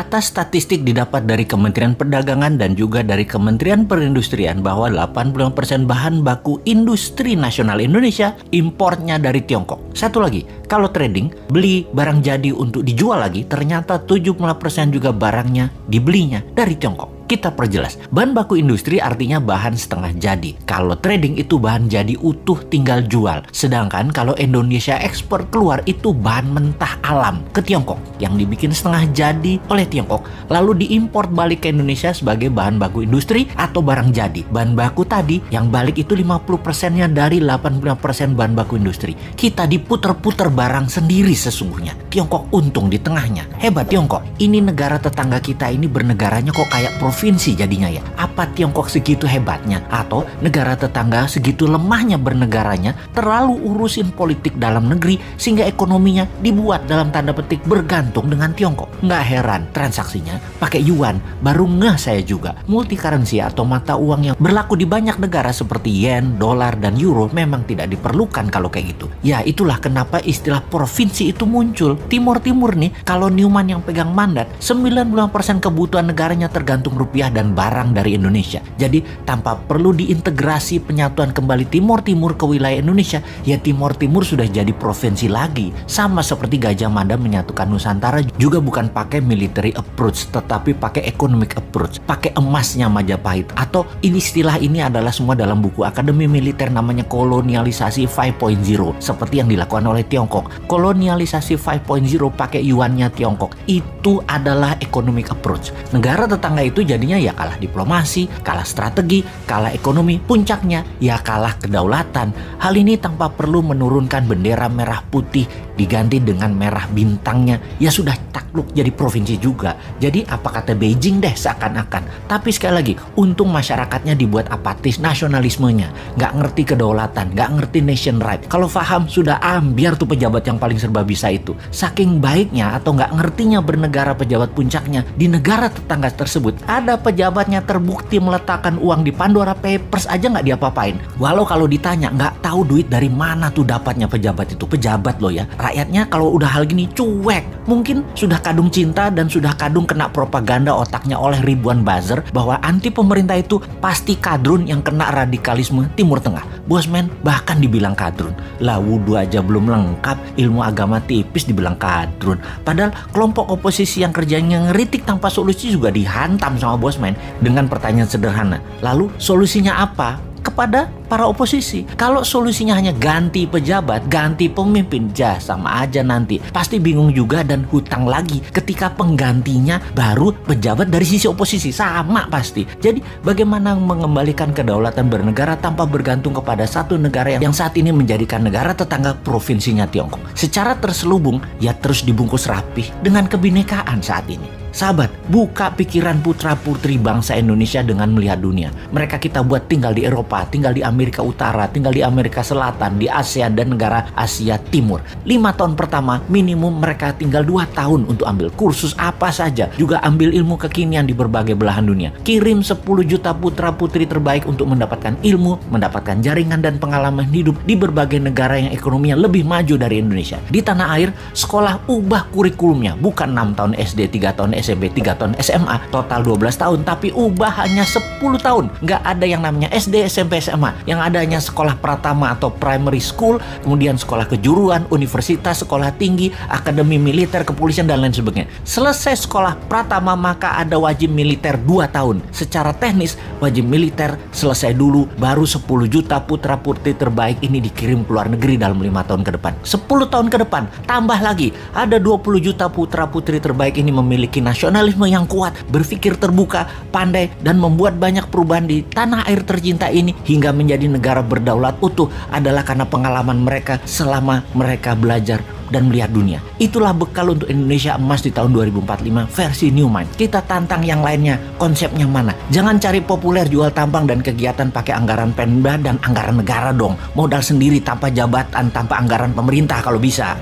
Data statistik didapat dari Kementerian Perdagangan dan juga dari Kementerian Perindustrian bahwa 85% bahan baku industri nasional Indonesia importnya dari Tiongkok. Satu lagi, kalau trading, beli barang jadi untuk dijual lagi, ternyata 70% juga barangnya dibelinya dari Tiongkok. Kita perjelas, bahan baku industri artinya bahan setengah jadi. Kalau trading itu bahan jadi utuh tinggal jual. Sedangkan kalau Indonesia ekspor keluar itu bahan mentah alam ke Tiongkok yang dibikin setengah jadi oleh Tiongkok lalu diimpor balik ke Indonesia sebagai bahan baku industri atau barang jadi. Bahan baku tadi yang balik itu 50%-nya dari 85% bahan baku industri. Kita diputer-puter barang sendiri sesungguhnya. Tiongkok untung di tengahnya. Hebat Tiongkok. Ini negara tetangga kita ini bernegaranya kok kayak provinsi jadinya ya. Apa Tiongkok segitu hebatnya? Atau negara tetangga segitu lemahnya bernegaranya, terlalu urusin politik dalam negeri sehingga ekonominya dibuat dalam tanda petik bergantung dengan Tiongkok. Nggak heran transaksinya pakai yuan. Baru ngeh saya juga. Multi currency atau mata uang yang berlaku di banyak negara seperti yen, dolar, dan euro memang tidak diperlukan kalau kayak gitu. Ya itulah kenapa istilah provinsi itu muncul. Timur-timur nih, kalau Newman yang pegang mandat, 95% kebutuhan negaranya tergantung rupiah dan barang dari Indonesia. Jadi tanpa perlu diintegrasi penyatuan kembali Timur-Timur ke wilayah Indonesia, ya Timur-Timur sudah jadi provinsi lagi. Sama seperti Gajah Mada menyatukan Nusantara juga bukan pakai military approach, tetapi pakai economic approach, pakai emasnya Majapahit. Atau istilah ini adalah semua dalam buku Akademi Militer namanya kolonialisasi 5.0 seperti yang dilakukan oleh Tiongkok. Kolonialisasi 5.0 pakai yuannya Tiongkok. Itu adalah economic approach. Negara tetangga itu jadinya ya kalah diplomasi, kalah strategi, kalah ekonomi, puncaknya ya kalah kedaulatan. Hal ini tanpa perlu menurunkan bendera merah putih diganti dengan merah bintangnya, ya sudah takluk jadi provinsi juga. Jadi apa kata Beijing deh seakan-akan. Tapi sekali lagi, untung masyarakatnya dibuat apatis nasionalismenya, nggak ngerti kedaulatan, nggak ngerti nation right. Kalau paham sudah biar tuh pejabat yang paling serba bisa itu. Saking baiknya atau nggak ngertinya bernegara pejabat puncaknya di negara tetangga tersebut, ada pejabatnya terbukti meletakkan uang di Pandora Papers aja nggak diapa-apain. Walau kalau ditanya nggak tahu duit dari mana tuh dapatnya pejabat itu. Pejabat loh ya. Rakyatnya kalau udah hal gini cuek. Mungkin sudah kadung cinta dan sudah kadung kena propaganda otaknya oleh ribuan buzzer bahwa anti pemerintah itu pasti kadrun yang kena radikalisme Timur Tengah. Bosman bahkan dibilang kadrun. Lah wudhu aja belum lengkap, ilmu agama tipis dibilang kadrun. Padahal kelompok oposisi yang kerjanya ngeritik tanpa solusi juga dihantam sama Bosman dengan pertanyaan sederhana. Lalu solusinya apa? Kepada para oposisi. Kalau solusinya hanya ganti pejabat, ganti pemimpin, sama aja nanti. Pasti bingung juga dan hutang lagi ketika penggantinya baru pejabat dari sisi oposisi. Sama pasti. Jadi bagaimana mengembalikan kedaulatan bernegara tanpa bergantung kepada satu negara yang saat ini menjadikan negara tetangga provinsinya Tiongkok. Secara terselubung, ya terus dibungkus rapih dengan kebinekaan saat ini. Sahabat, buka pikiran putra-putri bangsa Indonesia dengan melihat dunia. Mereka kita buat tinggal di Eropa, tinggal di Amerika Utara, tinggal di Amerika Selatan, di ASEAN dan negara Asia Timur. 5 tahun pertama minimum mereka tinggal 2 tahun untuk ambil kursus apa saja. Juga ambil ilmu kekinian di berbagai belahan dunia. Kirim 10 juta putra-putri terbaik untuk mendapatkan ilmu, mendapatkan jaringan dan pengalaman hidup di berbagai negara yang ekonominya lebih maju dari Indonesia. Di tanah air, sekolah ubah kurikulumnya. Bukan 6 tahun SD, 3 tahun SMP, 3 tahun SMA, total 12 tahun, tapi ubah hanya 10 tahun. Nggak ada yang namanya SD, SMP, SMA. Yang ada hanya sekolah pratama atau primary school, kemudian sekolah kejuruan, universitas, sekolah tinggi, akademi militer, kepolisian, dan lain sebagainya. Selesai sekolah pratama, maka ada wajib militer 2 tahun. Secara teknis, wajib militer selesai dulu, baru 10 juta putra-putri terbaik ini dikirim ke luar negeri dalam 5 tahun ke depan. 10 tahun ke depan, tambah lagi, ada 20 juta putra-putri terbaik ini memiliki nasionalisme yang kuat, berpikir terbuka, pandai, dan membuat banyak perubahan di tanah air tercinta ini hingga menjadi negara berdaulat utuh adalah karena pengalaman mereka selama mereka belajar dan melihat dunia. Itulah bekal untuk Indonesia emas di tahun 2045 versi Newman. Kita tantang yang lainnya, konsepnya mana? Jangan cari populer jual tampang dan kegiatan pakai anggaran Pemda dan anggaran negara dong. Modal sendiri tanpa jabatan, tanpa anggaran pemerintah kalau bisa.